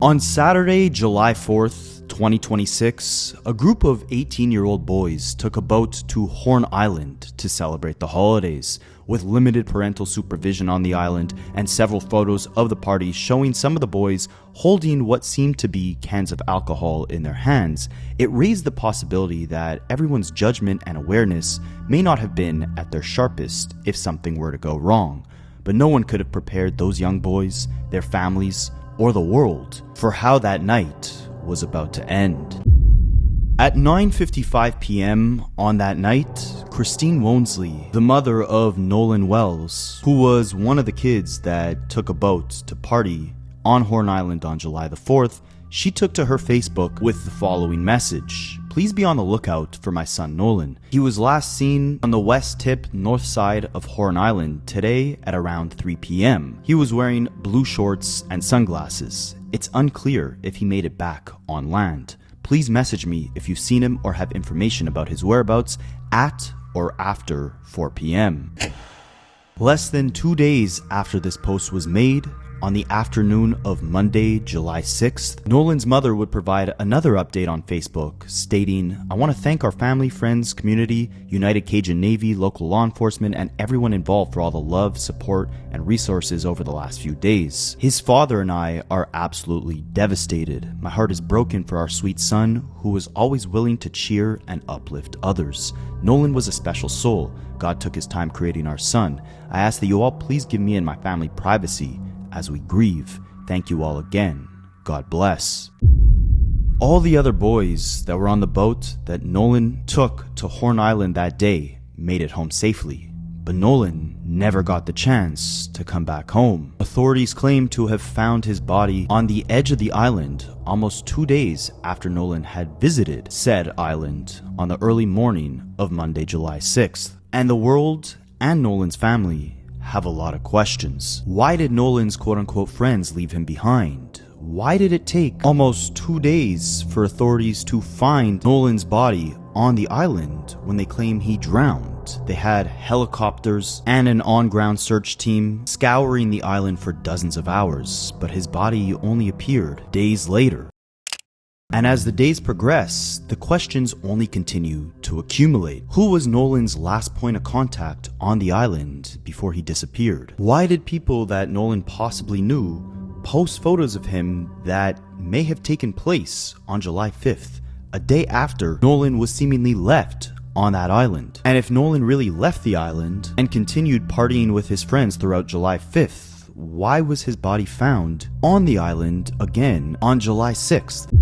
On Saturday, July 4th, 2026, a group of 18-year-old boys took a boat to Horn Island to celebrate the holidays, with limited parental supervision on the island and several photos of the party showing some of the boys holding what seemed to be cans of alcohol in their hands. It raised the possibility that everyone's judgment and awareness may not have been at their sharpest if something were to go wrong. But no one could have prepared those young boys, their families, or the world for how that night was about to end. At 9:55 p.m. on that night, Christine Wonesley, the mother of Nolan Wells, who was one of the kids that took a boat to party on Horn Island on July the 4th, she took to her Facebook with the following message. Please be on the lookout for my son Nolan. He was last seen on the west tip north side of Horn Island today at around 3 p.m. He was wearing blue shorts and sunglasses. It's unclear if he made it back on land. Please message me if you've seen him or have information about his whereabouts at or after 4 p.m. Less than 2 days after this post was made, on the afternoon of Monday, July 6th, Nolan's mother would provide another update on Facebook stating, I want to thank our family, friends, community, United Cajun Navy, local law enforcement, and everyone involved for all the love, support, and resources over the last few days. His father and I are absolutely devastated. My heart is broken for our sweet son, who was always willing to cheer and uplift others. Nolan was a special soul. God took his time creating our son. I ask that you all please give me and my family privacy as we grieve. Thank you all again. God bless. All the other boys that were on the boat that Nolan took to Horn Island that day made it home safely, but Nolan never got the chance to come back home. Authorities claim to have found his body on the edge of the island almost 2 days after Nolan had visited said island on the early morning of Monday, July 6th. And the world and Nolan's family have a lot of questions. Why did Nolan's quote-unquote friends leave him behind? Why did it take almost 2 days for authorities to find Nolan's body on the island when they claim he drowned? They had helicopters and an on-ground search team scouring the island for dozens of hours, but his body only appeared days later. And as the days progress, the questions only continue to accumulate. Who was Nolan's last point of contact on the island before he disappeared? Why did people that Nolan possibly knew post photos of him that may have taken place on July 5th, a day after Nolan was seemingly left on that island? And if Nolan really left the island and continued partying with his friends throughout July 5th, why was his body found on the island again on July 6th?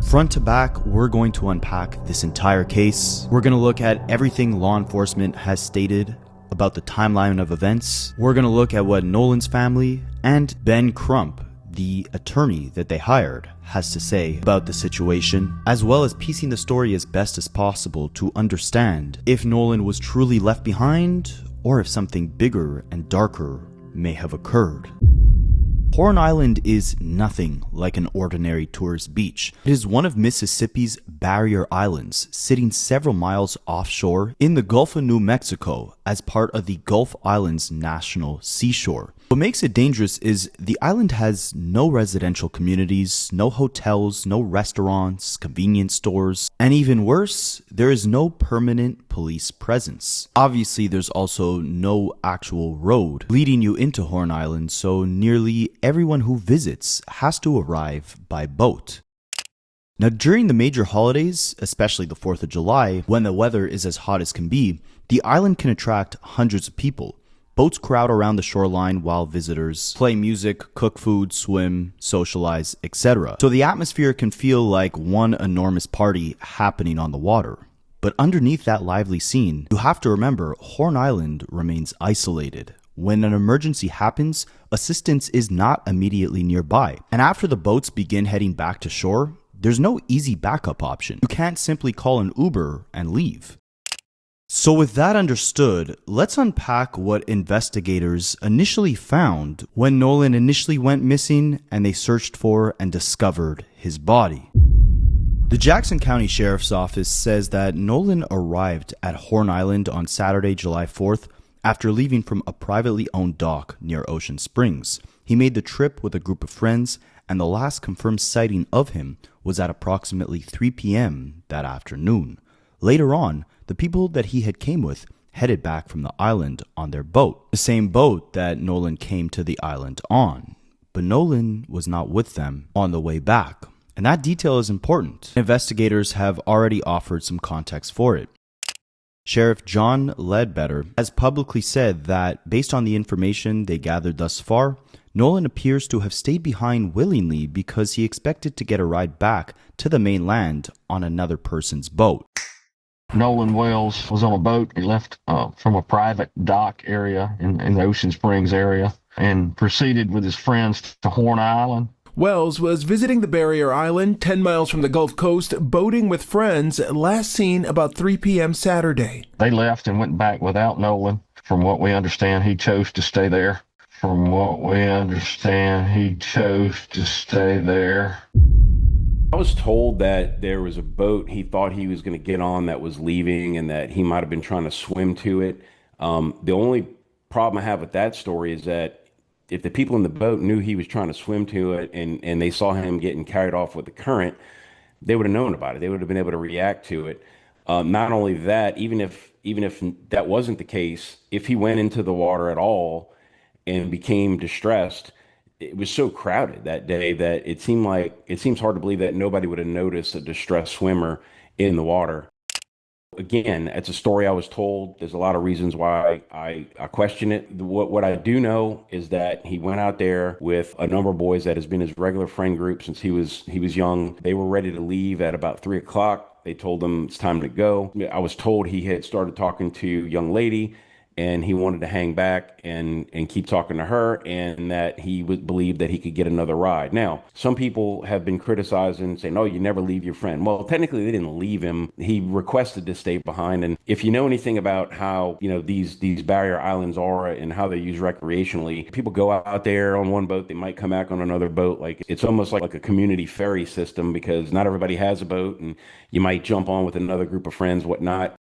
Front to back, we're going to unpack this entire case. We're going to look at everything law enforcement has stated about the timeline of events. We're going to look at what Nolan's family and Ben Crump, the attorney that they hired, has to say about the situation, as well as piecing the story as best as possible to understand if Nolan was truly left behind or if something bigger and darker may have occurred. Horn Island is nothing like an ordinary tourist beach. It is one of Mississippi's barrier islands, sitting several miles offshore in the Gulf of New Mexico as part of the Gulf Islands National Seashore. What makes it dangerous is the island has no residential communities, no hotels, no restaurants, convenience stores, and even worse, there is no permanent police presence. Obviously, there's also no actual road leading you into Horn Island, so nearly everyone who visits has to arrive by boat. Now, during the major holidays, especially the 4th of July, when the weather is as hot as can be, the island can attract hundreds of people. Boats crowd around the shoreline while visitors play music, cook food, swim, socialize, etc. So the atmosphere can feel like one enormous party happening on the water. But underneath that lively scene, you have to remember Horn Island remains isolated. When an emergency happens, assistance is not immediately nearby. And after the boats begin heading back to shore, there's no easy backup option. You can't simply call an Uber and leave. So with that understood, let's unpack what investigators initially found when Nolan initially went missing and they searched for and discovered his body. The Jackson County Sheriff's Office says that Nolan arrived at Horn Island on Saturday, July 4th after leaving from a privately owned dock near Ocean Springs. He made the trip with a group of friends and the last confirmed sighting of him was at approximately 3 p.m. that afternoon. Later on, the people that he had came with headed back from the island on their boat, the same boat that Nolan came to the island on. But Nolan was not with them on the way back, and that detail is important. Investigators have already offered some context for it. Sheriff John Ledbetter has publicly said that, based on the information they gathered thus far, Nolan appears to have stayed behind willingly because he expected to get a ride back to the mainland on another person's boat. Nolan Wells was on a boat. He left from a private dock area in the Ocean Springs area and proceeded with his friends to Horn Island. Wells was visiting the barrier island 10 miles from the Gulf Coast, boating with friends, last seen about 3 p.m. Saturday. They left and went back without Nolan. From what we understand, he chose to stay there. I was told that there was a boat he thought he was going to get on that was leaving and that he might have been trying to swim to it. The only problem I have with that story is that if the people in the boat knew he was trying to swim to it and they saw him getting carried off with the current, they would have known about it. They would have been able to react to it. Not only that, even if that wasn't the case, if he went into the water at all and became distressed, it was so crowded that day that it seems hard to believe that nobody would have noticed a distressed swimmer in the water. Again, it's a story I was told. There's a lot of reasons why I question it. What I do know is that he went out there with a number of boys that has been his regular friend group since he was young. They were ready to leave at about 3 o'clock. They told him it's time to go. I was told he had started talking to a young lady and he wanted to hang back and keep talking to her, and that he would believe that he could get another ride. Now, some people have been criticizing, saying, "Oh, you never leave your friend." Well, technically, they didn't leave him. He requested to stay behind. And if you know anything about how these barrier islands are and how they're used recreationally, people go out there on one boat, they might come back on another boat. Like it's almost like a community ferry system because not everybody has a boat, and you might jump on with another group of friends, whatnot.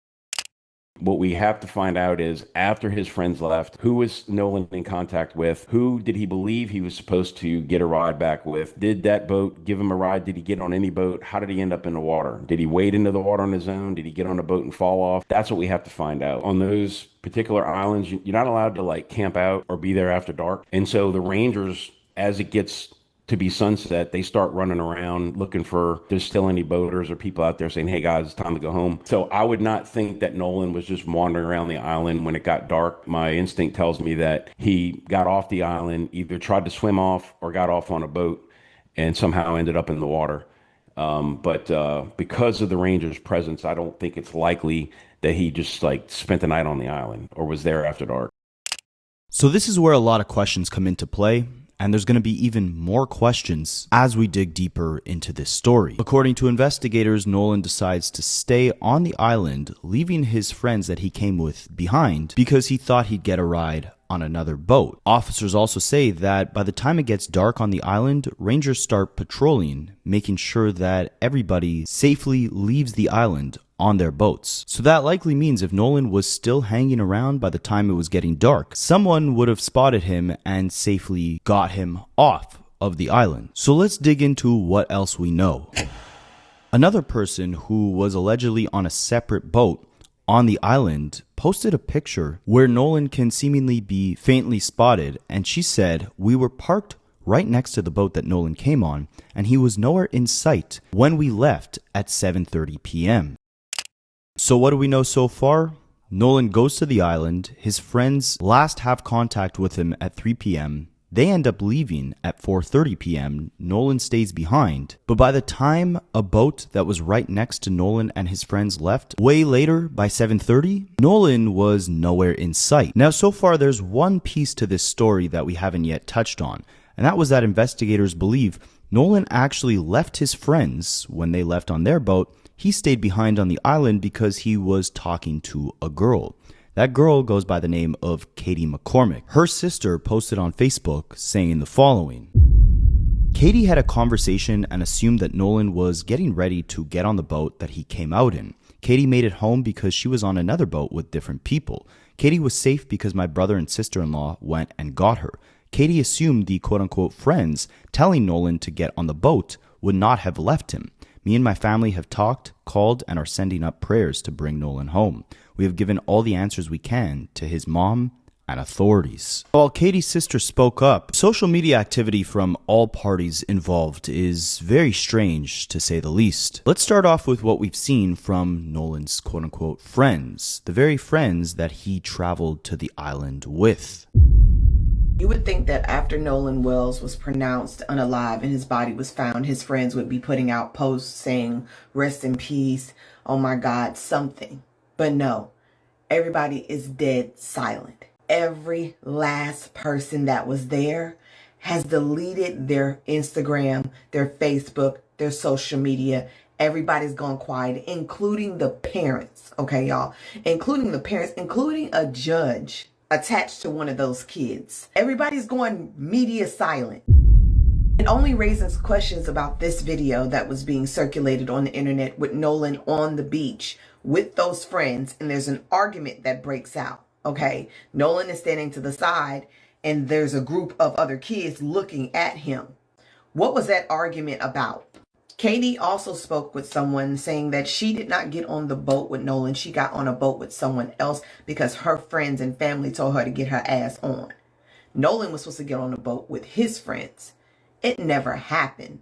What we have to find out is, after his friends left, who was Nolan in contact with? Who did he believe he was supposed to get a ride back with? Did that boat give him a ride? Did he get on any boat? How did he end up in the water? Did he wade into the water on his own? Did he get on a boat and fall off? That's what we have to find out. On those particular islands, you're not allowed to camp out or be there after dark. And so the rangers, as it gets to be sunset, they start running around looking for if there's still any boaters or people out there saying, "Hey guys, it's time to go home." So I would not think that Nolan was just wandering around the island when it got dark. My instinct tells me that he got off the island, either tried to swim off or got off on a boat and somehow ended up in the water. But because of the Rangers' presence, I don't think it's likely that he just spent the night on the island or was there after dark. So this is where a lot of questions come into play. And there's going to be even more questions as we dig deeper into this story. According to investigators, Nolan decides to stay on the island, leaving his friends that he came with behind because he thought he'd get a ride on another boat. Officers also say that by the time it gets dark on the island, rangers start patrolling, making sure that everybody safely leaves the island on their boats. So that likely means if Nolan was still hanging around by the time it was getting dark, someone would have spotted him and safely got him off of the island. So let's dig into what else we know. Another person who was allegedly on a separate boat on the island posted a picture where Nolan can seemingly be faintly spotted, and she said, "We were parked right next to the boat that Nolan came on, and he was nowhere in sight when we left at 7:30 p.m. So what do we know so far? Nolan goes to the island. His friends last have contact with him at 3 p.m. They end up leaving at 4:30 p.m. Nolan stays behind. But by the time a boat that was right next to Nolan and his friends left, way later, by 7:30, Nolan was nowhere in sight. Now, so far, there's one piece to this story that we haven't yet touched on, and that was that investigators believe Nolan actually left his friends when they left on their boat. He stayed behind on the island because he was talking to a girl. That girl goes by the name of Katie McCormick. Her sister posted on Facebook saying the following. Katie had a conversation and assumed that Nolan was getting ready to get on the boat that he came out in. Katie made it home because she was on another boat with different people. Katie was safe because my brother and sister-in-law went and got her. Katie assumed the quote-unquote friends telling Nolan to get on the boat would not have left him. Me and my family have talked, called, and are sending up prayers to bring Nolan home. We have given all the answers we can to his mom and authorities. While Katie's sister spoke up, social media activity from all parties involved is very strange, to say the least. Let's start off with what we've seen from Nolan's quote-unquote friends, the very friends that he traveled to the island with. You would think that after Nolan Wells was pronounced unalive and his body was found, his friends would be putting out posts saying, "Rest in peace, oh my God," something. But no, everybody is dead silent. Every last person that was there has deleted their Instagram, their Facebook, their social media. Everybody's gone quiet, including the parents. Okay, y'all, including the parents, including a judge attached to one of those kids. Everybody's going media silent. It only raises questions about this video that was being circulated on the internet with Nolan on the beach with those friends, and there's an argument that breaks out. Okay, Nolan is standing to the side and there's a group of other kids looking at him. What was that argument about? Katie also spoke with someone saying that she did not get on the boat with Nolan. She got on a boat with someone else because her friends and family told her to get her ass on. Nolan was supposed to get on a boat with his friends. It never happened.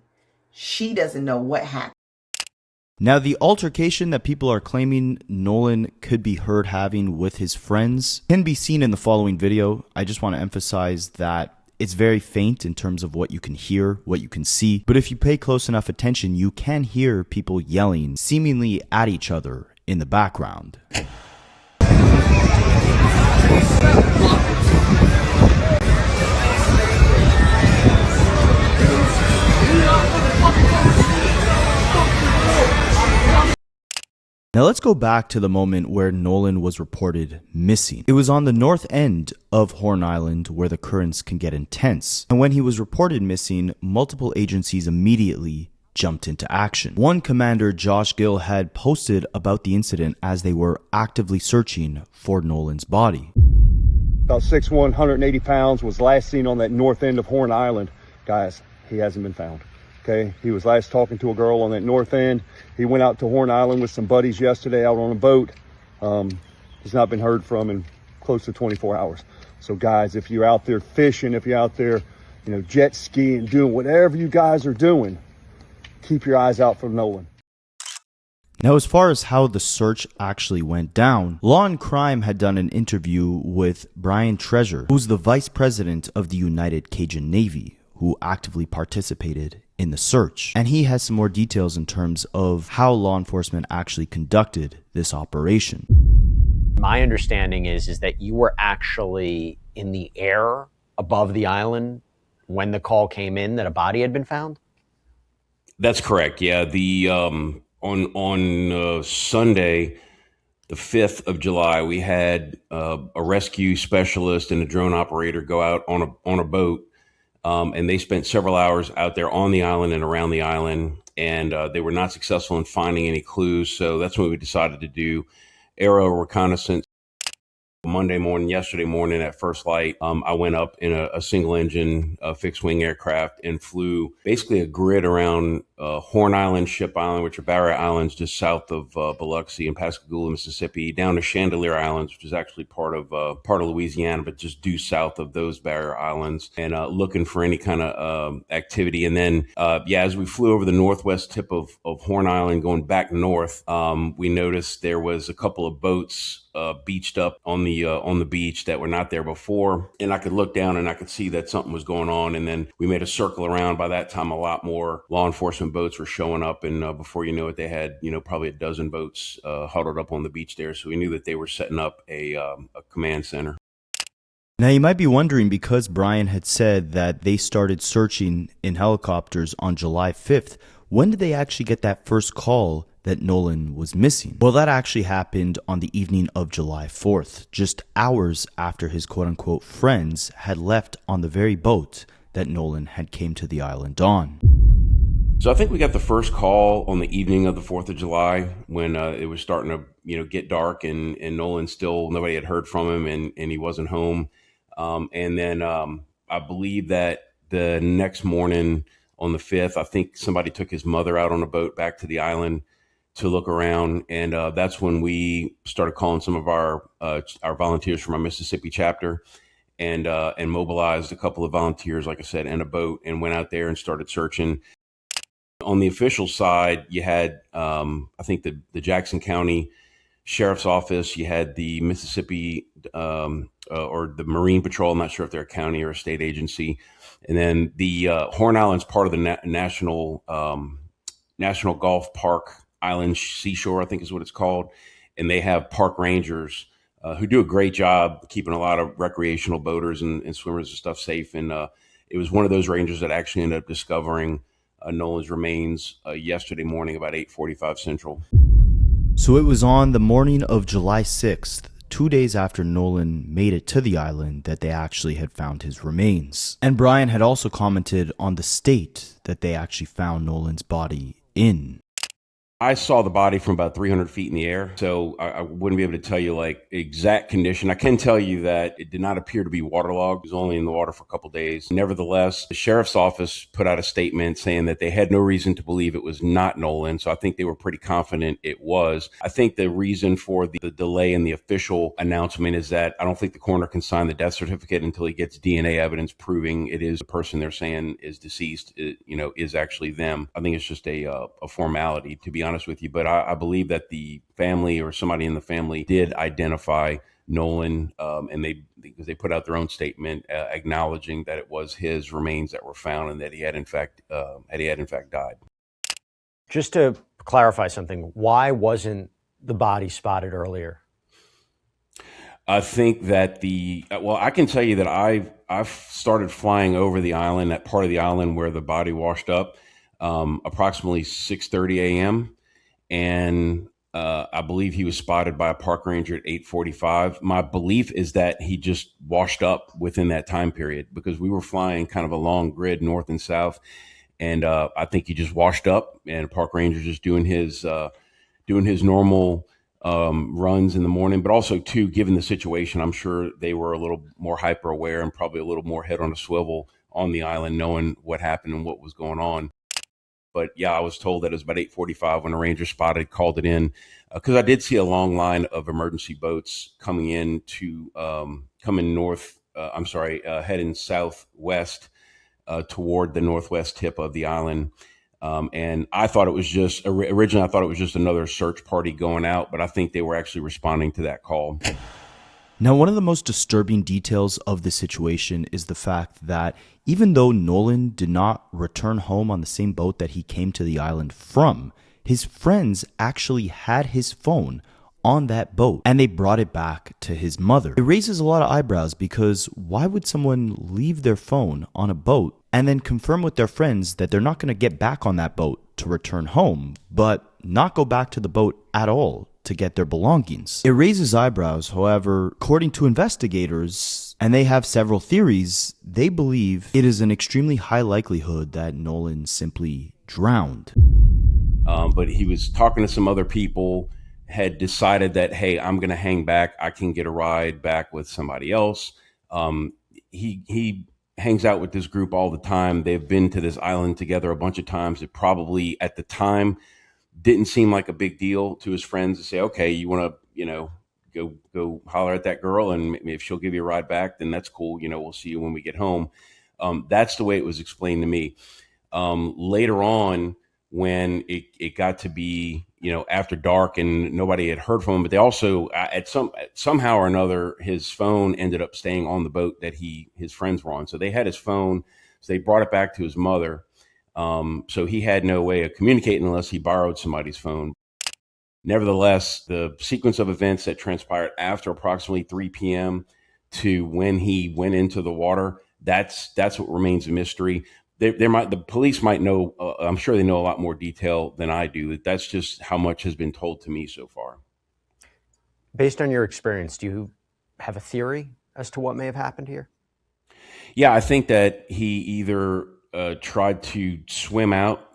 She doesn't know what happened. Now, the altercation that people are claiming Nolan could be heard having with his friends can be seen in the following video. I just want to emphasize that it's very faint in terms of what you can hear, what you can see. But if you pay close enough attention, you can hear people yelling seemingly at each other in the background. Now let's go back to the moment where Nolan was reported missing. It was on the north end of Horn Island where the currents can get intense. And when he was reported missing, multiple agencies immediately jumped into action. One commander, Josh Gill, had posted about the incident as they were actively searching for Nolan's body. About 6'1", 180 pounds, was last seen on that north end of Horn Island. Guys, he hasn't been found. Okay, he was last talking to a girl on that north end. He went out to Horn Island with some buddies yesterday out on a boat. He's not been heard from in close to 24 hours. So guys, if you're out there fishing, if you're out there, jet skiing, doing whatever you guys are doing, keep your eyes out for Nolan. Now, as far as how the search actually went down, Law and Crime had done an interview with Brian Treasure, who's the vice president of the United Cajun Navy, who actively participated in the search. And he has some more details in terms of how law enforcement actually conducted this operation. My understanding is that you were actually in the air above the island when the call came in that a body had been found? That's correct. Yeah. The on Sunday, the 5th of July, we had a rescue specialist and a drone operator go out on a boat. And they spent several hours out there on the island and around the island, and they were not successful in finding any clues. So that's when we decided to do aerial reconnaissance. Yesterday morning at first light, I went up in a single engine fixed wing aircraft and flew basically a grid around Horn Island, Ship Island, which are barrier islands just south of Biloxi and Pascagoula, Mississippi, down to Chandelier Islands, which is actually part of Louisiana, but just due south of those barrier islands, and looking for any kind of activity. And then, as we flew over the northwest tip of Horn Island, going back north, we noticed there was a couple of boats beached up on the beach that were not there before, and I could look down and I could see that something was going on. And then we made a circle around. By that time, a lot more law enforcement boats were showing up, and before you know it, they had probably a dozen boats huddled up on the beach there. So we knew that they were setting up a command center. Now, you might be wondering, because Brian had said that they started searching in helicopters on July 5th, when did they actually get that first call that Nolan was missing? Well, that actually happened on the evening of July 4th, just hours after his quote-unquote friends had left on the very boat that Nolan had came to the island on. So I think we got the first call on the evening of the 4th of July when it was starting to get dark, and Nolan still, nobody had heard from him, and he wasn't home. And then I I believe that the next morning on the 5th, I think somebody took his mother out on a boat back to the island to look around. And that's when we started calling some of our volunteers from our Mississippi chapter and mobilized a couple of volunteers, like I said, and a boat, and went out there and started searching. On the official side, you had, I think, the Jackson County Sheriff's Office, you had the Mississippi or the Marine Patrol. I'm not sure if they're a county or a state agency. And then the Horn Island's part of the National Golf Park Island Seashore, I think is what it's called. And they have park rangers who do a great job keeping a lot of recreational boaters and swimmers and stuff safe. And it was one of those rangers that actually ended up discovering Nolan's remains yesterday morning about 8:45 Central. So it was on the morning of July 6th, 2 days after Nolan made it to the island, that they actually had found his remains. And Brian had also commented on the state that they actually found Nolan's body in. I saw the body from about 300 feet in the air, so I wouldn't be able to tell you like exact condition. I can tell you that it did not appear to be waterlogged. It was only in the water for a couple days. Nevertheless, the sheriff's office put out a statement saying that they had no reason to believe it was not Nolan, so I think they were pretty confident it was. I think the reason for the delay in the official announcement is that I don't think the coroner can sign the death certificate until he gets DNA evidence proving it is the person they're saying is deceased, is actually them. I think it's just a formality, to be honest with you, but I believe that the family or somebody in the family did identify Nolan, and because they put out their own statement acknowledging that it was his remains that were found and that he had in fact died. Just to clarify something, why wasn't the body spotted earlier? I think that I can tell you that I've started flying over the island, that part of the island where the body washed up, approximately 6:30 a.m. And I believe he was spotted by a park ranger at 8:45. My belief is that he just washed up within that time period because we were flying kind of a long grid north and south. And I think he just washed up, and a park ranger just doing his normal runs in the morning. But also, too, given the situation, I'm sure they were a little more hyper aware and probably a little more head on a swivel on the island, knowing what happened and what was going on. But yeah, I was told that it was about 8:45 when a ranger spotted, called it in, because I did see a long line of emergency boats coming heading southwest toward the northwest tip of the island. And I thought it was originally I thought it was just another search party going out, but I think they were actually responding to that call. Now, one of the most disturbing details of this situation is the fact that even though Nolan did not return home on the same boat that he came to the island from, his friends actually had his phone on that boat and they brought it back to his mother. It raises a lot of eyebrows because why would someone leave their phone on a boat and then confirm with their friends that they're not going to get back on that boat to return home, but not go back to the boat at all to get their belongings? It raises eyebrows. However, according to investigators, and they have several theories, they believe it is an extremely high likelihood that Nolan simply drowned. But he was talking to some other people, had decided that, hey, I'm going to hang back. I can get a ride back with somebody else. He hangs out with this group all the time. They've been to this island together a bunch of times. It probably at the time didn't seem like a big deal to his friends to say, okay, you want to, go holler at that girl, and if she'll give you a ride back, then that's cool. We'll see you when we get home. That's the way it was explained to me. Later on, when it got to be, after dark and nobody had heard from him, but they also, somehow or another, his phone ended up staying on the boat that his friends were on. So they had his phone, so they brought it back to his mother. So he had no way of communicating unless he borrowed somebody's phone. Nevertheless, the sequence of events that transpired after approximately 3 p.m. to when he went into the water, that's what remains a mystery. The police might know, I'm sure they know a lot more detail than I do. That's just how much has been told to me so far. Based on your experience, do you have a theory as to what may have happened here? Yeah, I think that he either tried to swim out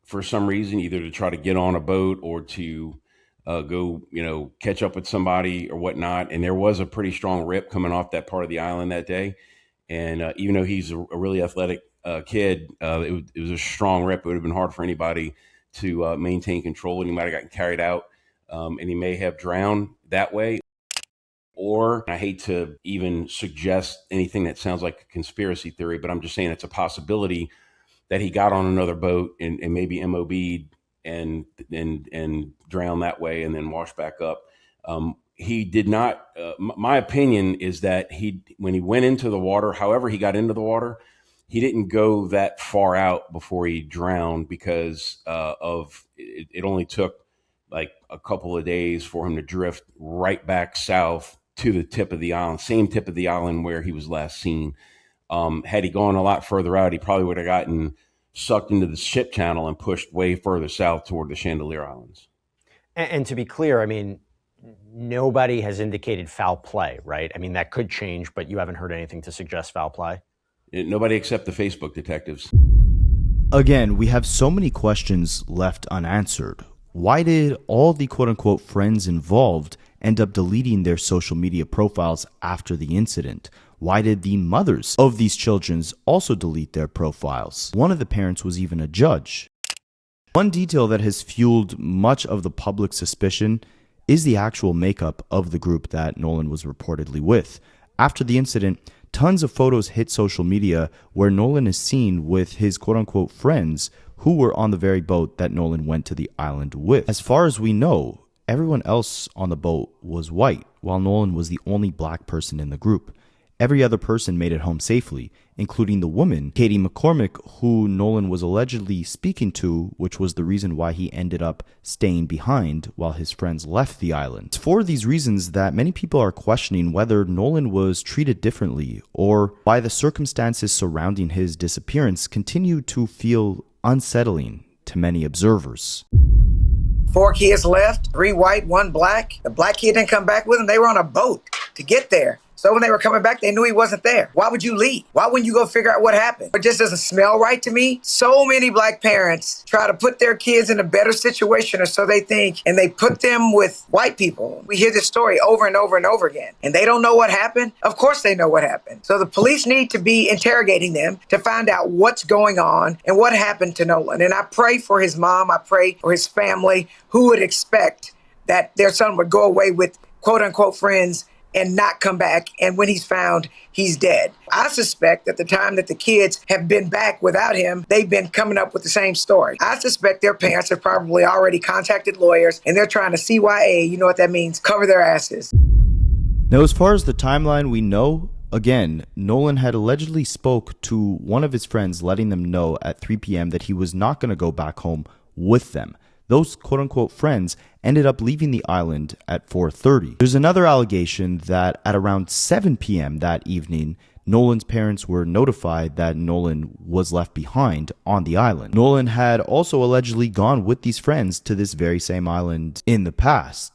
for some reason, either to try to get on a boat or to go, catch up with somebody or whatnot. And there was a pretty strong rip coming off that part of the island that day. And even though he's a really athletic kid, it was a strong rip. It would have been hard for anybody to maintain control, and he might have gotten carried out, and he may have drowned that way. Or, I hate to even suggest anything that sounds like a conspiracy theory, but I'm just saying it's a possibility that he got on another boat and maybe MOB'd and drowned that way and then washed back up. He did not, my opinion is that when he went into the water, however he got into the water, he didn't go that far out before he drowned because it only took like a couple of days for him to drift right back south to the tip of the island, same tip of the island where he was last seen. Had he gone a lot further out, he probably would have gotten sucked into the ship channel and pushed way further south toward the Chandelier Islands. And to be clear, I mean, nobody has indicated foul play, right? I mean, that could change, but you haven't heard anything to suggest foul play? Nobody except the Facebook detectives. Again, we have so many questions left unanswered. Why did all the quote-unquote friends involved end up deleting their social media profiles after the incident? Why did the mothers of these children also delete their profiles? One of the parents was even a judge. One detail that has fueled much of the public suspicion is the actual makeup of the group that Nolan was reportedly with. After the incident, tons of photos hit social media where Nolan is seen with his quote-unquote friends who were on the very boat that Nolan went to the island with. As far as we know, everyone else on the boat was white, while Nolan was the only black person in the group. Every other person made it home safely, including the woman, Katie McCormick, who Nolan was allegedly speaking to, which was the reason why he ended up staying behind while his friends left the island. It's for these reasons that many people are questioning whether Nolan was treated differently, or why the circumstances surrounding his disappearance continue to feel unsettling to many observers. 4 kids left, 3 white, 1 black. The black kid didn't come back with them. They were on a boat to get there. So when they were coming back, they knew he wasn't there. Why would you leave? Why wouldn't you go figure out what happened? It just doesn't smell right to me. So many black parents try to put their kids in a better situation, or so they think, and they put them with white people. We hear this story over and over and over again, and they don't know what happened. Of course they know what happened. So the police need to be interrogating them to find out what's going on and what happened to Nolan. And I pray for his mom. I pray for his family. Who would expect that their son would go away with quote unquote friends and not come back, and when he's found, he's dead? I suspect that the time that the kids have been back without him, they've been coming up with the same story. I suspect their parents have probably already contacted lawyers, and they're trying to CYA, you know what that means, cover their asses. Now, as far as the timeline we know, again, Nolan had allegedly spoke to one of his friends, letting them know at 3 p.m. that he was not going to go back home with them. Those quote-unquote friends ended up leaving the island at 4:30. There's another allegation that at around 7 p.m. that evening, Nolan's parents were notified that Nolan was left behind on the island. Nolan had also allegedly gone with these friends to this very same island in the past.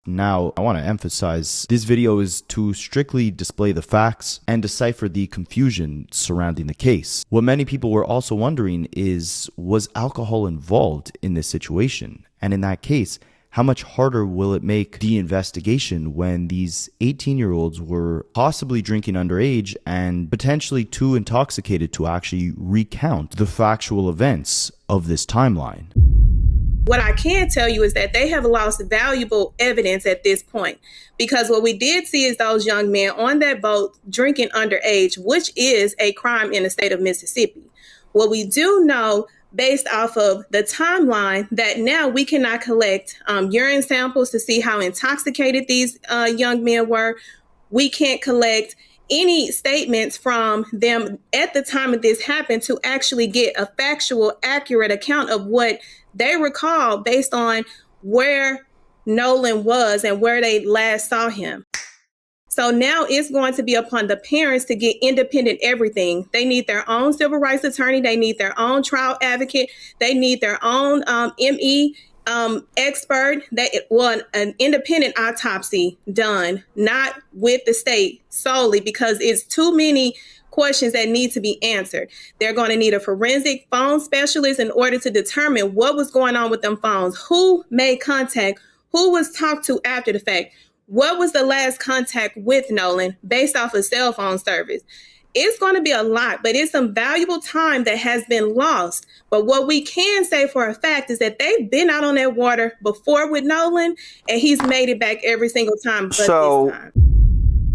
Now, I want to emphasize, this video is to strictly display the facts and decipher the confusion surrounding the case. What many people were also wondering is, was alcohol involved in this situation? And in that case, how much harder will it make the investigation when these 18-year-olds were possibly drinking underage and potentially too intoxicated to actually recount the factual events of this timeline? What I can tell you is that they have lost valuable evidence at this point, because what we did see is those young men on that boat drinking underage, which is a crime in the state of Mississippi. What we do know, based off of the timeline, that now we cannot collect urine samples to see how intoxicated these young men were. We can't collect any statements from them at the time of this happened to actually get a factual, accurate account of what they recall based on where Nolan was and where they last saw him. So now it's going to be upon the parents to get independent everything. They need their own civil rights attorney. They need their own trial advocate. They need their own ME expert, an independent autopsy done, not with the state solely, because it's too many questions that need to be answered. They're going to need a forensic phone specialist in order to determine what was going on with them phones, who made contact, who was talked to after the fact, what was the last contact with Nolan based off of cell phone service. it's going to be a lot, but it's some valuable time that has been lost. But what we can say for a fact is that they've been out on that water before with Nolan, and he's made it back every single time but this time.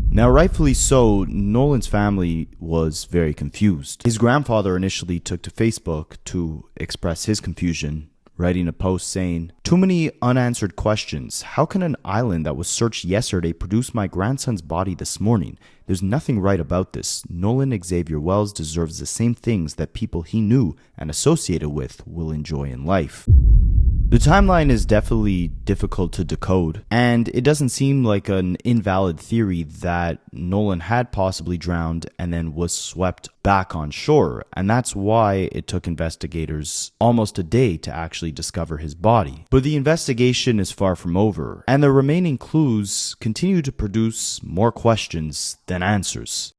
Now, rightfully so, Nolan's family was very confused. His grandfather initially took to Facebook to express his confusion, writing a post saying, "Too many unanswered questions. How can an island that was searched yesterday produce my grandson's body this morning? There's nothing right about this. Nolan Xavier Wells deserves the same things that people he knew and associated with will enjoy in life." The timeline is definitely difficult to decode, and it doesn't seem like an invalid theory that Nolan had possibly drowned and then was swept back on shore, and that's why it took investigators almost a day to actually discover his body. But the investigation is far from over, and the remaining clues continue to produce more questions than answers.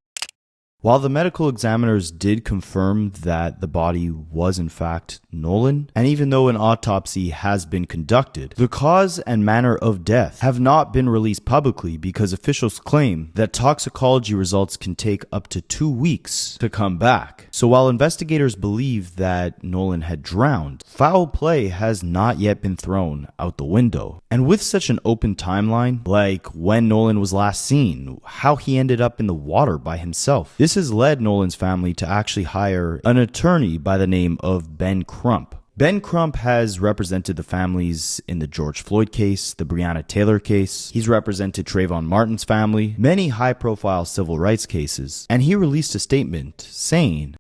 While the medical examiners did confirm that the body was in fact Nolan, and even though an autopsy has been conducted, the cause and manner of death have not been released publicly because officials claim that toxicology results can take up to 2 weeks to come back. So while investigators believe that Nolan had drowned, foul play has not yet been thrown out the window. And with such an open timeline, like when Nolan was last seen, how he ended up in the water by himself, this has led Nolan's family to actually hire an attorney by the name of Ben Crump. Ben Crump has represented the families in the George Floyd case, the Breonna Taylor case. He's represented Trayvon Martin's family, many high-profile civil rights cases, and he released a statement saying,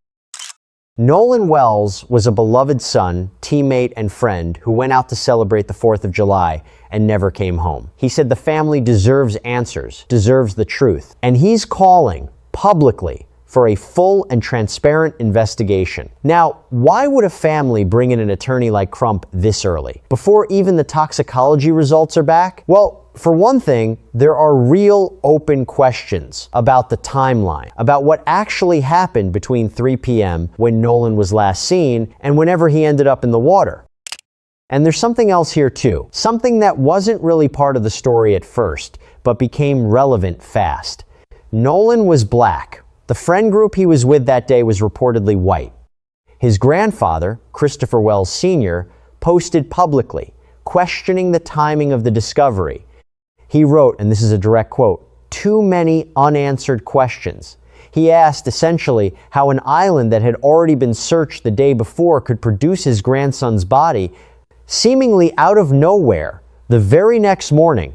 Nolan Wells was a beloved son, teammate, and friend who went out to celebrate the 4th of July and never came home. He said the family deserves answers, deserves the truth, and he's calling publicly for a full and transparent investigation. Now, why would a family bring in an attorney like Crump this early, before even the toxicology results are back? Well, for one thing, there are real open questions about the timeline, about what actually happened between 3 p.m. when Nolan was last seen and whenever he ended up in the water. And there's something else here too, something that wasn't really part of the story at first, but became relevant fast. Nolan was black. The friend group he was with that day was reportedly white. His grandfather, Christopher Wells Sr., posted publicly, questioning the timing of the discovery. He wrote, and this is a direct quote, "Too many unanswered questions." He asked essentially how an island that had already been searched the day before could produce his grandson's body, seemingly out of nowhere, the very next morning.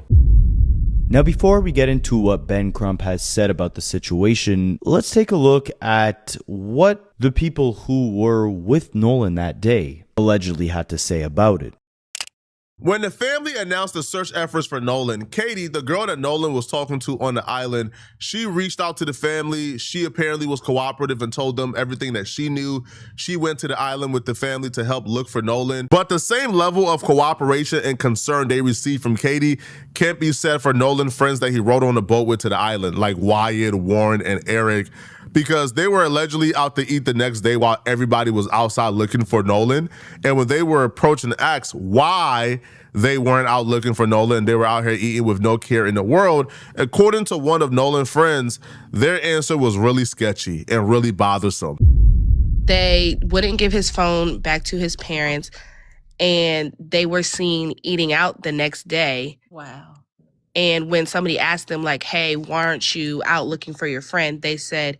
Now, before we get into what Ben Crump has said about the situation, let's take a look at what the people who were with Nolan that day allegedly had to say about it. When the family announced the search efforts for Nolan, Katie, the girl that Nolan was talking to on the island, she reached out to the family. She apparently was cooperative and told them everything that she knew. She went to the island with the family to help look for Nolan. But the same level of cooperation and concern they received from Katie can't be said for Nolan's friends that he rode on the boat with to the island, like Wyatt, Warren, and Eric, because they were allegedly out to eat the next day while everybody was outside looking for Nolan. And when they were approached and asked why they weren't out looking for Nolan, they were out here eating with no care in the world, according to one of Nolan's friends, their answer was really sketchy and really bothersome. They wouldn't give his phone back to his parents, and they were seen eating out the next day. Wow. And when somebody asked them, like, hey, why aren't you out looking for your friend? They said,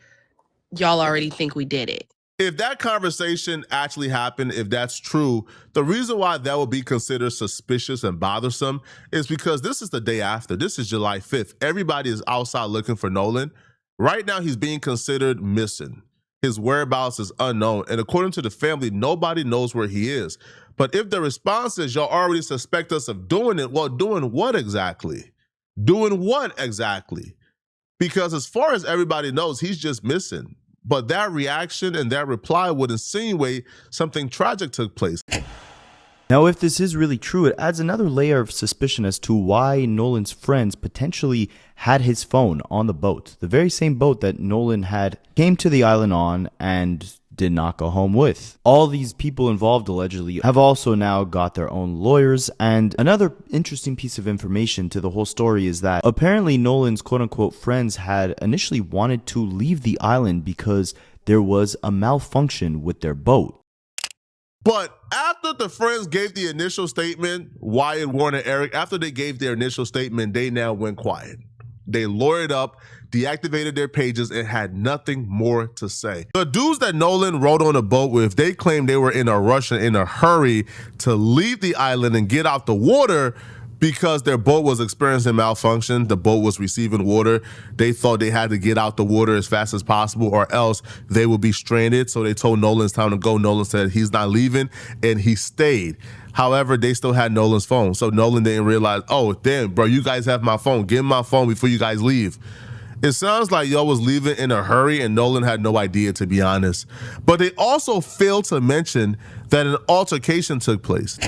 y'all already think we did it. If that conversation actually happened, if that's true, the reason why that would be considered suspicious and bothersome is because this is the day after. This is July 5th. Everybody is outside looking for Nolan. Right now, he's being considered missing. His whereabouts is unknown. And according to the family, nobody knows where he is. But if the response is y'all already suspect us of doing it, well, doing what exactly? Doing what exactly? Because as far as everybody knows, he's just missing. But that reaction and that reply would insinuate something tragic took place. Now, if this is really true, it adds another layer of suspicion as to why Nolan's friends potentially had his phone on the boat, the very same boat that Nolan had came to the island on and did not go home with. All these people involved allegedly have also now got their own lawyers, and another interesting piece of information to the whole story is that apparently Nolan's quote-unquote friends had initially wanted to leave the island because there was a malfunction with their boat. But after the friends gave the initial statement, Wyatt, Warren, and Eric, after they gave their initial statement, they now went quiet. They lawyered up, deactivated their pages, and had nothing more to say. The dudes that Nolan rode on a boat with, they claimed they were in a rush and in a hurry to leave the island and get out the water because their boat was experiencing malfunction. The boat was receiving water. They thought they had to get out the water as fast as possible or else they would be stranded. So they told Nolan it's time to go. Nolan said he's not leaving, and he stayed. However, they still had Nolan's phone. So Nolan didn't realize, oh, damn, bro, you guys have my phone. Give me my phone before you guys leave. It sounds like y'all was leaving in a hurry and Nolan had no idea, to be honest. But they also failed to mention that an altercation took place.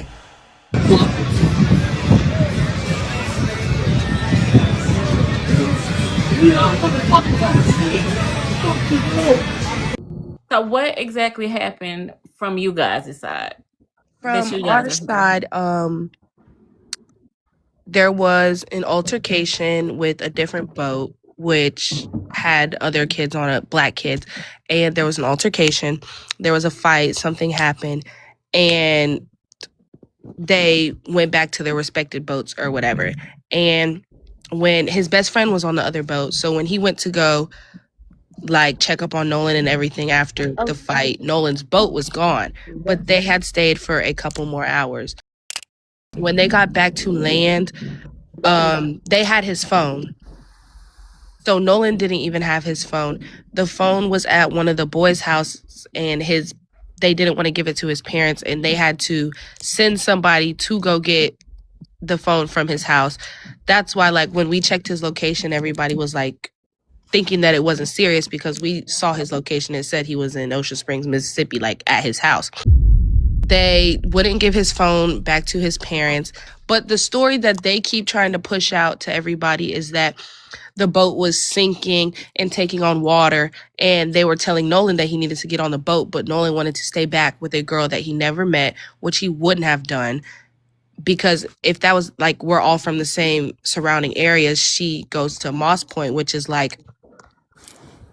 So what exactly happened from you guys' side? From our side, there was an altercation with a different boat, which had other kids on it, black kids, and there was an altercation. There was a fight, something happened, and they went back to their respective boats or whatever. And when his best friend was on the other boat, so when he went to go like check up on Nolan and everything after the fight, Nolan's boat was gone, but they had stayed for a couple more hours. When they got back to land, they had his phone. So Nolan didn't even have his phone. The phone was at one of the boys' houses, and they didn't want to give it to his parents, and they had to send somebody to go get the phone from his house. That's why, like, when we checked his location, everybody was like thinking that it wasn't serious because we saw his location and said he was in Ocean Springs, Mississippi, like at his house. They wouldn't give his phone back to his parents. But the story that they keep trying to push out to everybody is that the boat was sinking and taking on water, and they were telling Nolan that he needed to get on the boat, but Nolan wanted to stay back with a girl that he never met, which he wouldn't have done. Because if that was like, we're all from the same surrounding areas, she goes to Moss Point, which is like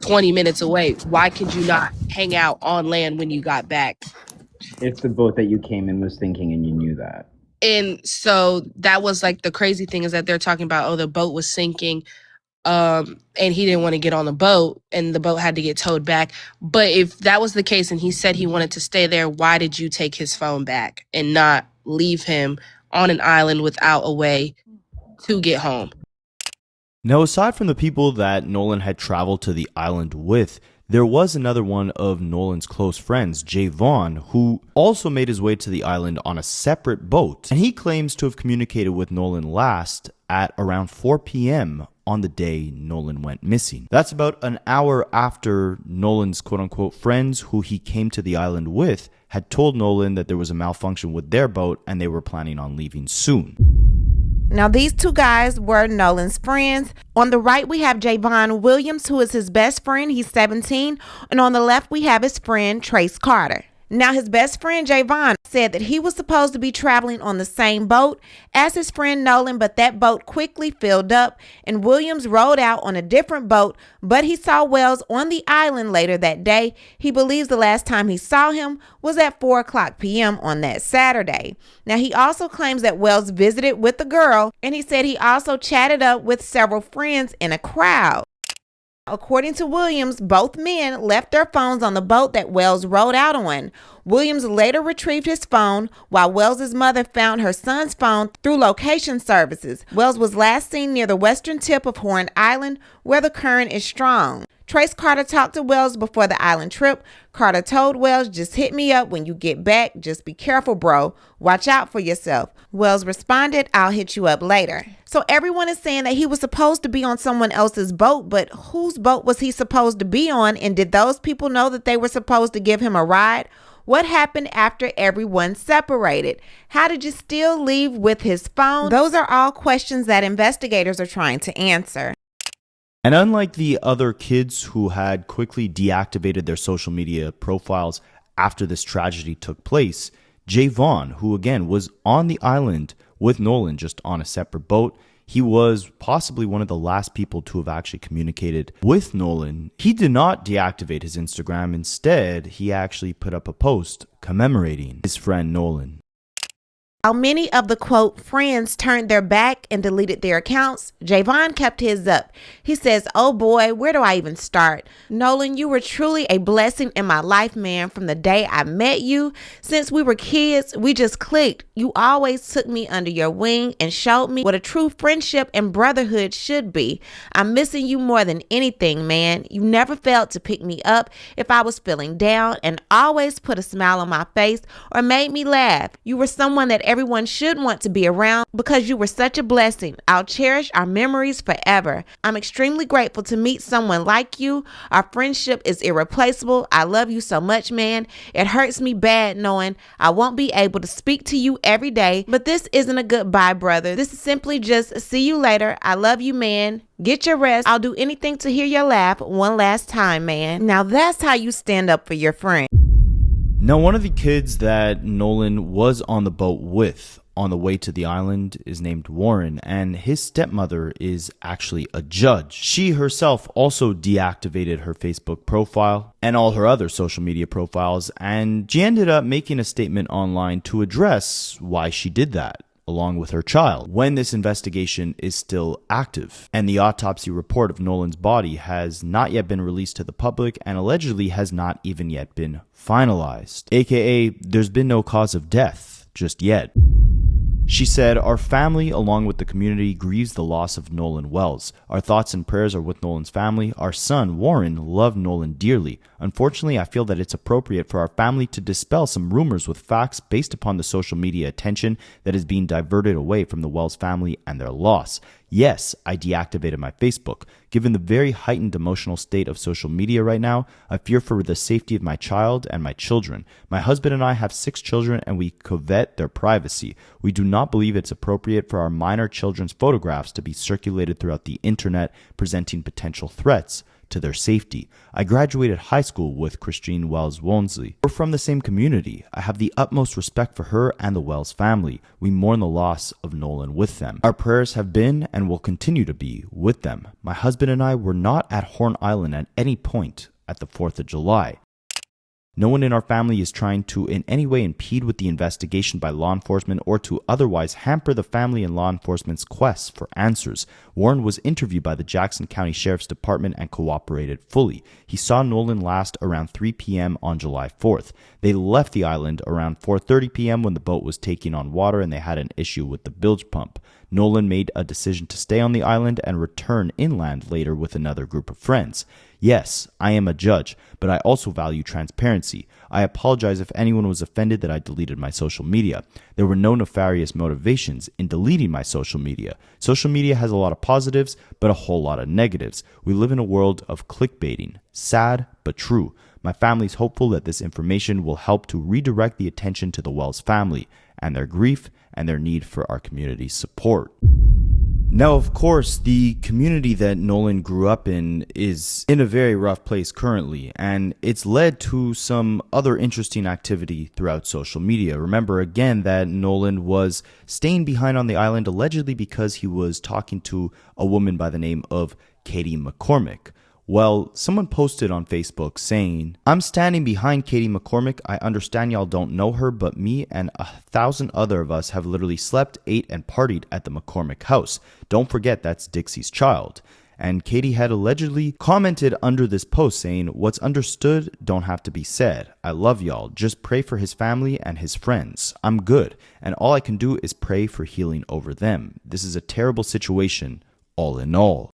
20 minutes away. Why could you not hang out on land when you got back? If the boat that you came in was sinking and you knew that. And so that was like the crazy thing is that they're talking about, oh, the boat was sinking, and he didn't want to get on the boat and the boat had to get towed back. But if that was the case and he said he wanted to stay there, why did you take his phone back and not leave him on an island without a way to get home? Now, aside from the people that Nolan had traveled to the island with, there was another one of Nolan's close friends, Jay Vaughn, who also made his way to the island on a separate boat. And he claims to have communicated with Nolan last at around 4 p.m. on the day Nolan went missing. That's about an hour after Nolan's quote-unquote friends who he came to the island with had told Nolan that there was a malfunction with their boat and they were planning on leaving soon. Now, these two guys were Nolan's friends. On the right, we have Javon Williams, who is his best friend. He's 17. And on the left, we have his friend, Trace Carter. Now, his best friend, Javon, said that he was supposed to be traveling on the same boat as his friend Nolan, but that boat quickly filled up, and Williams rode out on a different boat, but he saw Wells on the island later that day. He believes the last time he saw him was at 4:00 p.m. on that Saturday. Now, he also claims that Wells visited with the girl, and he said he also chatted up with several friends in a crowd. According to Williams, both men left their phones on the boat that Wells rode out on. Williams later retrieved his phone, while Wells' mother found her son's phone through location services. Wells was last seen near the western tip of Horn Island, where the current is strong. Trace Carter talked to Wells before the island trip. Carter told Wells, "Just hit me up when you get back. Just be careful, bro. Watch out for yourself." Wells responded, "I'll hit you up later." So everyone is saying that he was supposed to be on someone else's boat, but whose boat was he supposed to be on? And did those people know that they were supposed to give him a ride? What happened after everyone separated? How did you still leave with his phone? Those are all questions that investigators are trying to answer. And unlike the other kids who had quickly deactivated their social media profiles after this tragedy took place, Javon, who again was on the island with Nolan, just on a separate boat, he was possibly one of the last people to have actually communicated with Nolan. He did not deactivate his Instagram. Instead, he actually put up a post commemorating his friend Nolan. While many of the, quote, friends turned their back and deleted their accounts, Javon kept his up. He says, oh boy, where do I even start? Nolan, you were truly a blessing in my life, man. From the day I met you, since we were kids, we just clicked. You always took me under your wing and showed me what a true friendship and brotherhood should be. I'm missing you more than anything, man. You never failed to pick me up if I was feeling down and always put a smile on my face or made me laugh. You were someone that everyone should want to be around because you were such a blessing. I'll cherish our memories forever. I'm extremely grateful to meet someone like you. Our friendship is irreplaceable. I love you so much, man. It hurts me bad knowing I won't be able to speak to you every day, but this isn't a goodbye, brother. This is simply just see you later. I love you, man. Get your rest. I'll do anything to hear your laugh one last time, man. Now that's how you stand up for your friend. Now, one of the kids that Nolan was on the boat with on the way to the island is named Warren, and his stepmother is actually a judge. She herself also deactivated her Facebook profile and all her other social media profiles, and she ended up making a statement online to address why she did that, along with her child, when this investigation is still active. And the autopsy report of Nolan's body has not yet been released to the public and allegedly has not even yet been finalized, aka there's been no cause of death just yet. She said, our family, along with the community, grieves the loss of Nolan Wells. Our thoughts and prayers are with Nolan's family. Our son, Warren, loved Nolan dearly. Unfortunately, I feel that it's appropriate for our family to dispel some rumors with facts based upon the social media attention that is being diverted away from the Wells family and their loss. Yes, I deactivated my Facebook. Given the very heightened emotional state of social media right now, I fear for the safety of my child and my children. My husband and I have 6 children and we covet their privacy. We do not believe it's appropriate for our minor children's photographs to be circulated throughout the internet, presenting potential threats to their safety. I graduated high school with Christine Wells Wownsley. We're from the same community. I have the utmost respect for her and the Wells family. We mourn the loss of Nolan with them. Our prayers have been and will continue to be with them. My husband and I were not at Horn Island at any point at the 4th of July. No one in our family is trying to in any way impede with the investigation by law enforcement or to otherwise hamper the family and law enforcement's quest for answers. Warren was interviewed by the Jackson County Sheriff's Department and cooperated fully. He saw Nolan last around 3 p.m. on July 4th. They left the island around 4:30 p.m. when the boat was taking on water and they had an issue with the bilge pump. Nolan made a decision to stay on the island and return inland later with another group of friends. Yes, I am a judge, but I also value transparency. I apologize if anyone was offended that I deleted my social media. There were no nefarious motivations in deleting my social media. Social media has a lot of positives, but a whole lot of negatives. We live in a world of clickbaiting. Sad, but true. My family's hopeful that this information will help to redirect the attention to the Wells family and their grief and their need for our community's support. Now, of course, the community that Nolan grew up in is in a very rough place currently, and it's led to some other interesting activity throughout social media. Remember again that Nolan was staying behind on the island allegedly because he was talking to a woman by the name of Katie McCormick. Well, someone posted on Facebook saying, I'm standing behind Katie McCormick. I understand y'all don't know her, but me and 1,000 other of us have literally slept, ate, and partied at the McCormick house. Don't forget that's Dixie's child. And Katie had allegedly commented under this post saying, what's understood don't have to be said. I love y'all. Just pray for his family and his friends. I'm good. And all I can do is pray for healing over them. This is a terrible situation, all in all.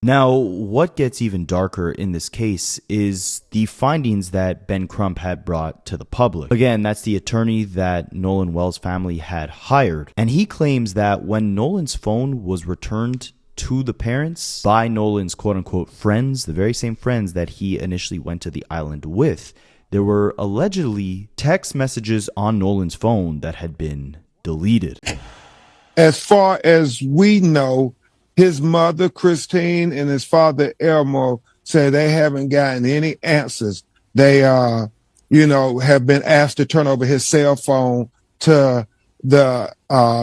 Now, what gets even darker in this case is the findings that Ben Crump had brought to the public. Again, that's the attorney that Nolan Wells' family had hired. And he claims that when Nolan's phone was returned to the parents by Nolan's quote-unquote friends, the very same friends that he initially went to the island with, there were allegedly text messages on Nolan's phone that had been deleted. As far as we know, His mother, Christine, and his father, Elmo, say they haven't gotten any answers. They, have been asked to turn over his cell phone to the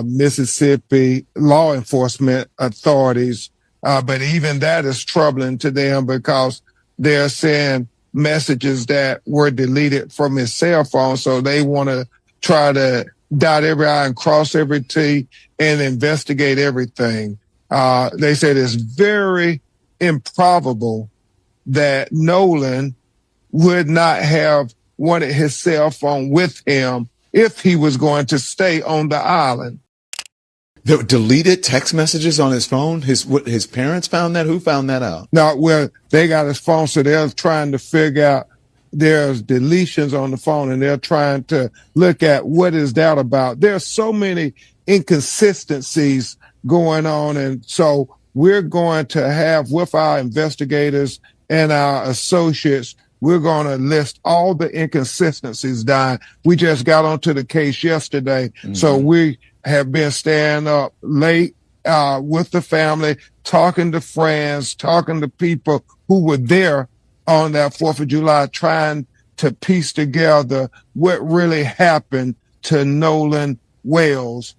Mississippi law enforcement authorities. But even that is troubling to them because they're saying messages that were deleted from his cell phone. So they want to try to dot every I and cross every T and investigate everything. They said it's very improbable that Nolan would not have wanted his cell phone with him if he was going to stay on the island. The deleted text messages on his phone? His parents found that? Who found that out? No, well, they got his phone, so they're trying to figure out there's deletions on the phone, and they're trying to look at what is that about. There's so many inconsistencies going on, and so we're going to have, with our investigators and our associates, we're going to list all the inconsistencies down. We just got onto the case yesterday, so we have been staying up late with the family, talking to friends, talking to people who were there on that 4th of July, trying to piece together what really happened to Nolan Wells.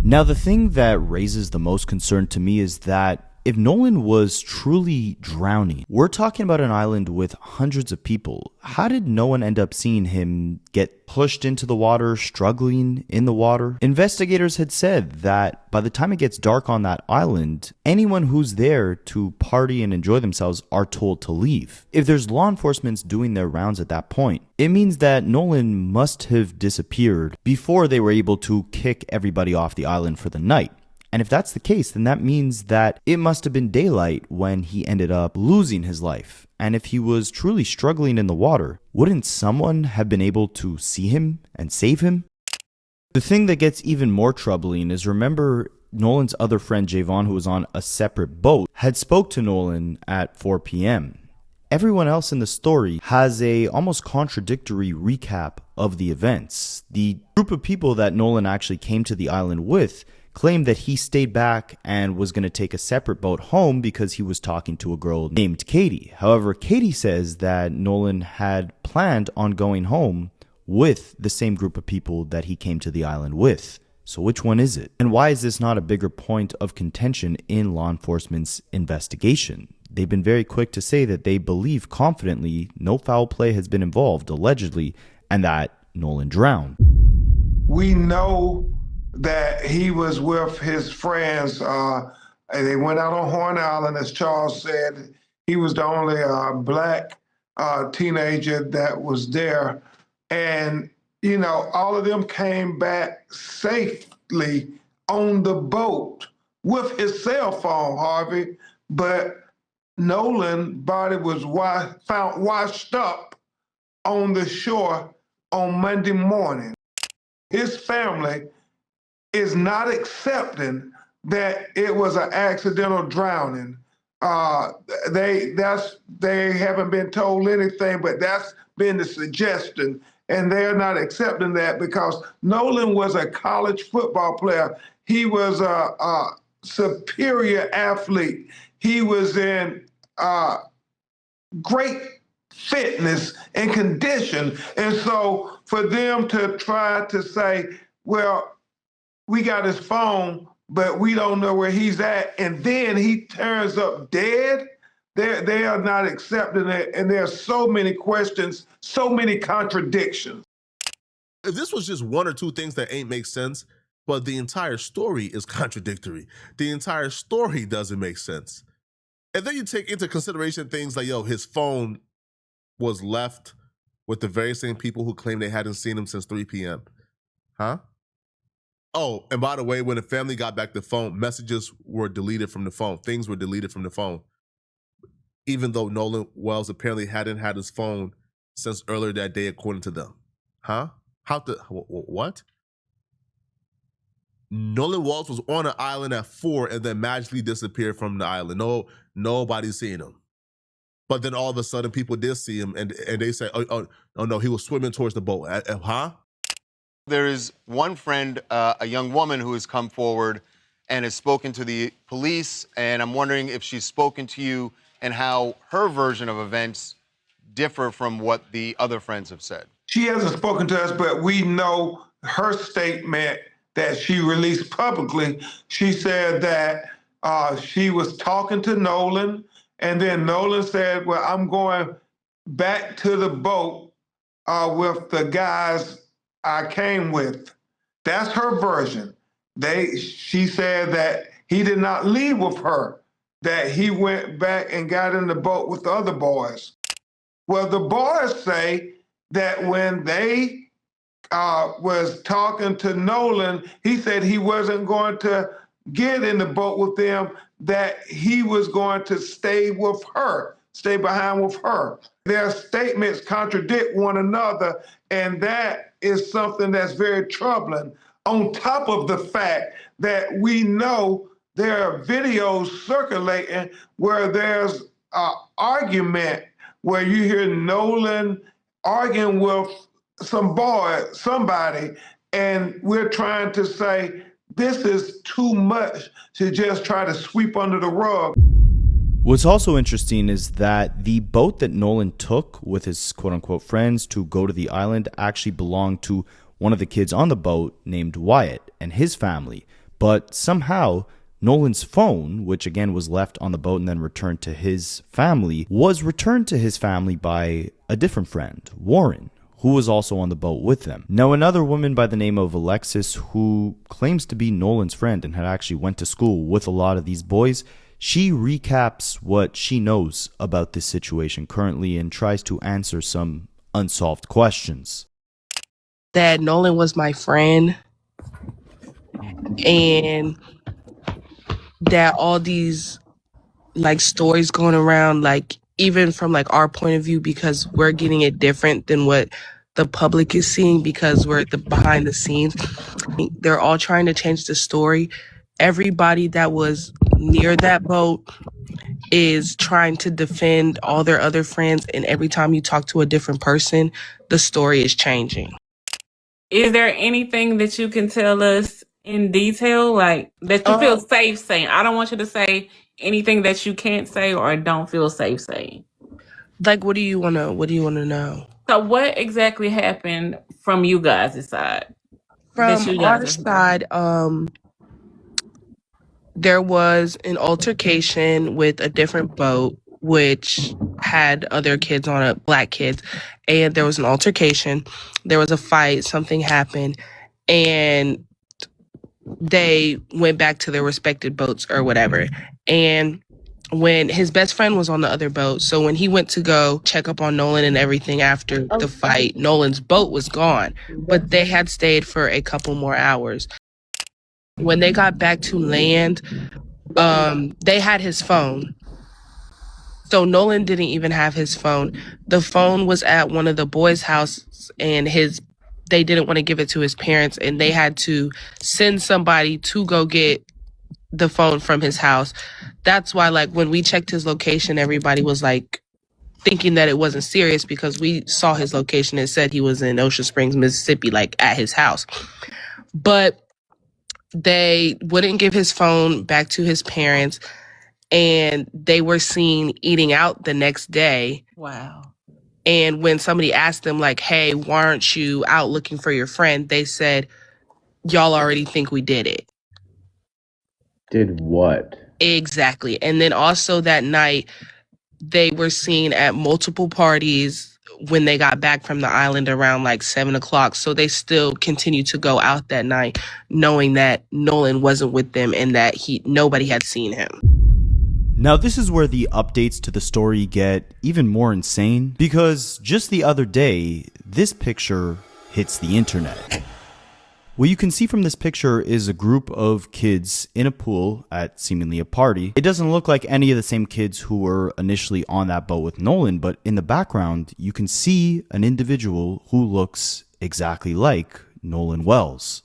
Now, the thing that raises the most concern to me is that if Nolan was truly drowning, we're talking about an island with hundreds of people. How did no one end up seeing him get pushed into the water, struggling in the water? Investigators had said that by the time it gets dark on that island, anyone who's there to party and enjoy themselves are told to leave. If there's law enforcement doing their rounds at that point, it means that Nolan must have disappeared before they were able to kick everybody off the island for the night. And if that's the case, then that means that it must have been daylight when he ended up losing his life. And if he was truly struggling in the water, wouldn't someone have been able to see him and save him? The thing that gets even more troubling is, remember, Nolan's other friend Javon, who was on a separate boat, had spoke to Nolan at 4 p.m. Everyone else in the story has a almost contradictory recap of the events. The group of people that Nolan actually came to the island with claimed that he stayed back and was going to take a separate boat home because he was talking to a girl named Katie. However, Katie says that Nolan had planned on going home with the same group of people that he came to the island with. So which one is it? And why is this not a bigger point of contention in law enforcement's investigation? They've been very quick to say that they believe confidently no foul play has been involved, allegedly, and that Nolan drowned. We know that he was with his friends. They went out on Horn Island, as Charles said. He was the only black teenager that was there. And, all of them came back safely on the boat with his cell phone, Harvey. But Nolan's body was found washed up on the shore on Monday morning. His family is not accepting that it was an accidental drowning. They haven't been told anything, but that's been the suggestion, and they're not accepting that because Nolan was a college football player. He was a superior athlete. He was in great fitness and condition, and so for them to try to say, well, we got his phone, but we don't know where he's at, and then he turns up dead, they are not accepting it, and there are so many questions, so many contradictions. If this was just one or two things that ain't make sense, but the entire story is contradictory. The entire story doesn't make sense. And then you take into consideration things like, his phone was left with the very same people who claim they hadn't seen him since 3 p.m. Huh? Oh, and by the way, when the family got back the phone, messages were deleted from the phone. Things were deleted from the phone. Even though Nolan Wells apparently hadn't had his phone since earlier that day, according to them. Huh? What? Nolan Wells was on an island at 4 and then magically disappeared from the island. Nobody's seen him. But then all of a sudden people did see him and they say, oh no, he was swimming towards the boat. Huh? There is one friend, a young woman who has come forward and has spoken to the police, and I'm wondering if she's spoken to you and how her version of events differ from what the other friends have said. She hasn't spoken to us, but we know her statement that she released publicly. She said that she was talking to Nolan, and then Nolan said, well, I'm going back to the boat with the guys I came with. That's her version. She said that he did not leave with her, that he went back and got in the boat with the other boys. Well, the boys say that when they was talking to Nolan, he said he wasn't going to get in the boat with them, that he was going to stay with her, stay behind with her. Their statements contradict one another, and that is something that's very troubling. On top of the fact that we know there are videos circulating where there's an argument where you hear Nolan arguing with somebody, and we're trying to say this is too much to just try to sweep under the rug. What's also interesting is that the boat that Nolan took with his quote-unquote friends to go to the island actually belonged to one of the kids on the boat named Wyatt and his family. But somehow, Nolan's phone, which again was left on the boat and then returned to his family, was returned to his family by a different friend, Warren, who was also on the boat with them. Now, another woman by the name of Alexis, who claims to be Nolan's friend and had actually went to school with a lot of these boys, she recaps what she knows about this situation currently and tries to answer some unsolved questions. That Nolan was my friend, and that all these like stories going around, like even from like our point of view, because we're getting it different than what the public is seeing because we're at the behind the scenes. They're all trying to change the story. Everybody that was near that boat is trying to defend all their other friends, and every time you talk to a different person, the story is changing. Is there anything that you can tell us in detail, like that you feel safe saying? I don't want you to say anything that you can't say or don't feel safe saying. Like, what do you want to know? So what exactly happened from you guys' side? From our side, there was an altercation with a different boat, which had other kids on it, black kids, and there was an altercation. There was a fight, something happened, and they went back to their respective boats or whatever. And when his best friend was on the other boat, so when he went to go check up on Nolan and everything after the fight, Nolan's boat was gone, but they had stayed for a couple more hours. When they got back to land, they had his phone. So Nolan didn't even have his phone. The phone was at one of the boys' houses, and they didn't want to give it to his parents, and they had to send somebody to go get the phone from his house. That's why, like, when we checked his location, everybody was like thinking that it wasn't serious because we saw his location and said he was in Ocean Springs, Mississippi, like at his house. But they wouldn't give his phone back to his parents, and they were seen eating out the next day. Wow. And when somebody asked them, like, hey, why aren't you out looking for your friend? They said, y'all already think we did it. Did what? Exactly. And then also that night, they were seen at multiple parties when they got back from the island around like 7 o'clock. So they still continued to go out that night, knowing that Nolan wasn't with them and that nobody had seen him. Now, this is where the updates to the story get even more insane, because just the other day, this picture hits the internet. What you can see from this picture is a group of kids in a pool at seemingly a party. It doesn't look like any of the same kids who were initially on that boat with Nolan, but in the background, you can see an individual who looks exactly like Nolan Wells.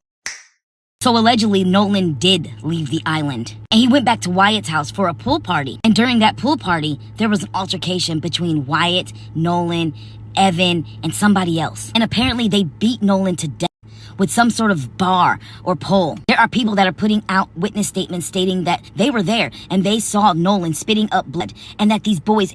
So allegedly, Nolan did leave the island, and he went back to Wyatt's house for a pool party. And during that pool party, there was an altercation between Wyatt, Nolan, Evan, and somebody else. And apparently they beat Nolan to death. with some sort of bar or pole. There are people that are putting out witness statements stating that they were there and they saw Nolan spitting up blood and that these boys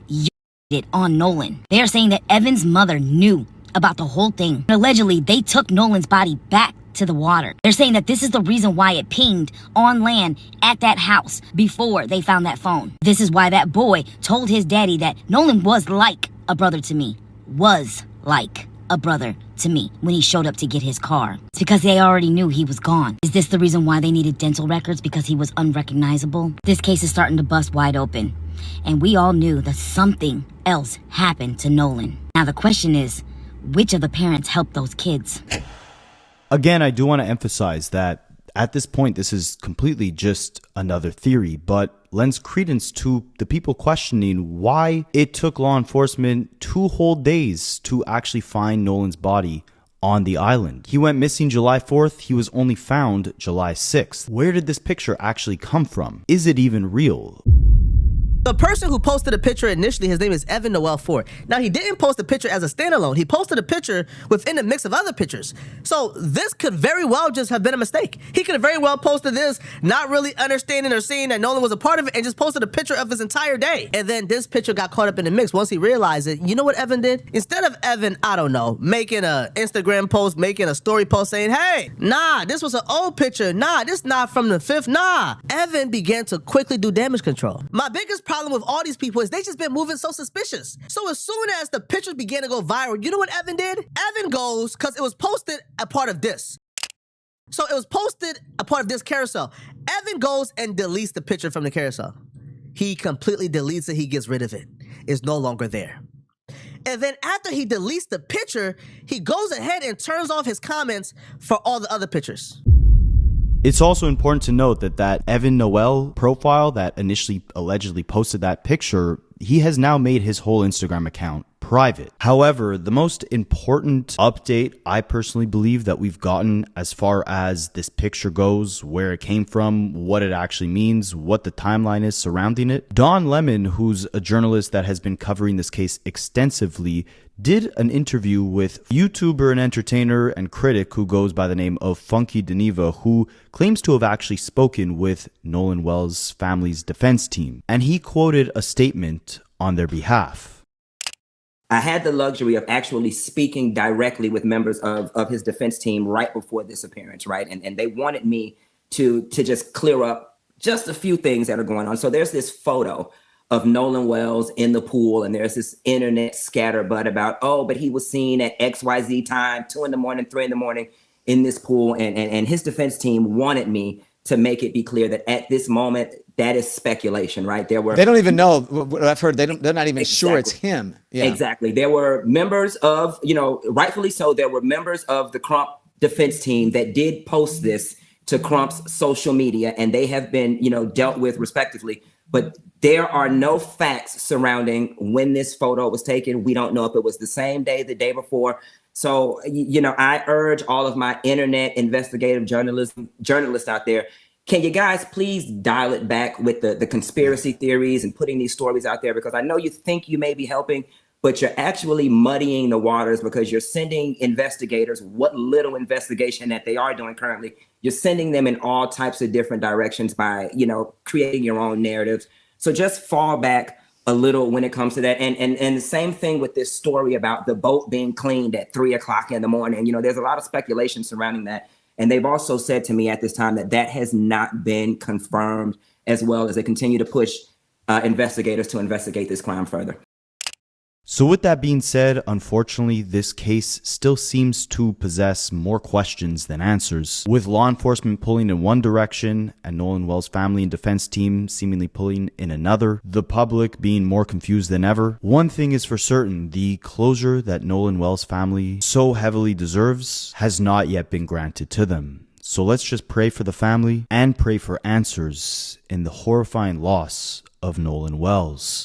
it on Nolan. They are saying that Evan's mother knew about the whole thing. Allegedly, they took Nolan's body back to the water. They're saying that this is the reason why it pinged on land at that house before they found that phone. This is why that boy told his daddy that Nolan was like a brother to me. Was like a brother to me when he showed up to get his car. It's because they already knew he was gone. Is this the reason why they needed dental records? Because he was unrecognizable? This case is starting to bust wide open. And we all knew that something else happened to Nolan. Now the question is, which of the parents helped those kids? Again, I do want to emphasize that at this point, this is completely just another theory, but lends credence to the people questioning why it took law enforcement 2 whole days to actually find Nolan's body on the island. He went missing July 4th. He was only found July 6th. Where did this picture actually come from? Is it even real? The person who posted a picture initially, his name is Evan Noel Ford. Now, he didn't post a picture as a standalone. He posted a picture within a mix of other pictures. So this could very well just have been a mistake. He could have very well posted this, not really understanding or seeing that Nolan was a part of it, and just posted a picture of his entire day. And then this picture got caught up in the mix. Once he realized it, you know what Evan did? Instead of Evan, I don't know, making an Instagram post, making a story post saying, hey, nah, this was an old picture. Nah, this not from the 5th. Nah. Evan began to quickly do damage control. My biggest problem with all these people is they just been moving so suspicious. So as soon as the pictures began to go viral, you know what Evan did? Evan goes, because it was posted a part of this. So it was posted a part of this carousel. Evan goes and deletes the picture from the carousel. He completely deletes it. He gets rid of it. It's no longer there. And then after he deletes the picture, he goes ahead and turns off his comments for all the other pictures. It's also important to note that Evan Noel profile that initially allegedly posted that picture, he has now made his whole Instagram account private. However, the most important update I personally believe that we've gotten as far as this picture goes, where it came from, what it actually means, what the timeline is surrounding it. Don Lemon, who's a journalist that has been covering this case extensively, did an interview with YouTuber and entertainer and critic who goes by the name of Funky Deneva, who claims to have actually spoken with Nolan Wells' family's defense team. And he quoted a statement on their behalf. I had the luxury of actually speaking directly with members of his defense team right before this appearance, right? And they wanted me to just clear up just a few things that are going on. So there's this photo of Nolan Wells in the pool, and there's this internet scatterbutt about, oh, but he was seen at XYZ time, 2 in the morning, 3 in the morning in this pool. And his defense team wanted me to make it be clear that at this moment, that is speculation, right? They don't even know what I've heard. They're not even sure it's him. Yeah. Exactly. There were members of, rightfully so, there were members of the Crump defense team that did post this to Crump's social media, and they have been, dealt with respectively. But there are no facts surrounding when this photo was taken. We don't know if it was the same day, the day before. So, I urge all of my internet investigative journalists out there, can you guys please dial it back with the conspiracy theories and putting these stories out there? Because I know you think you may be helping, but you're actually muddying the waters because you're sending investigators, what little investigation that they are doing currently, you're sending them in all types of different directions by, creating your own narratives. So just fall back a little when it comes to that. And the same thing with this story about the boat being cleaned at 3 o'clock in the morning. There's a lot of speculation surrounding that. And they've also said to me at this time that has not been confirmed, as well as they continue to push investigators to investigate this crime further. So with that being said, unfortunately, this case still seems to possess more questions than answers, with law enforcement pulling in one direction and Nolan Wells' family and defense team seemingly pulling in another, the public being more confused than ever. One thing is for certain, the closure that Nolan Wells' family so heavily deserves has not yet been granted to them. So let's just pray for the family and pray for answers in the horrifying loss of Nolan Wells.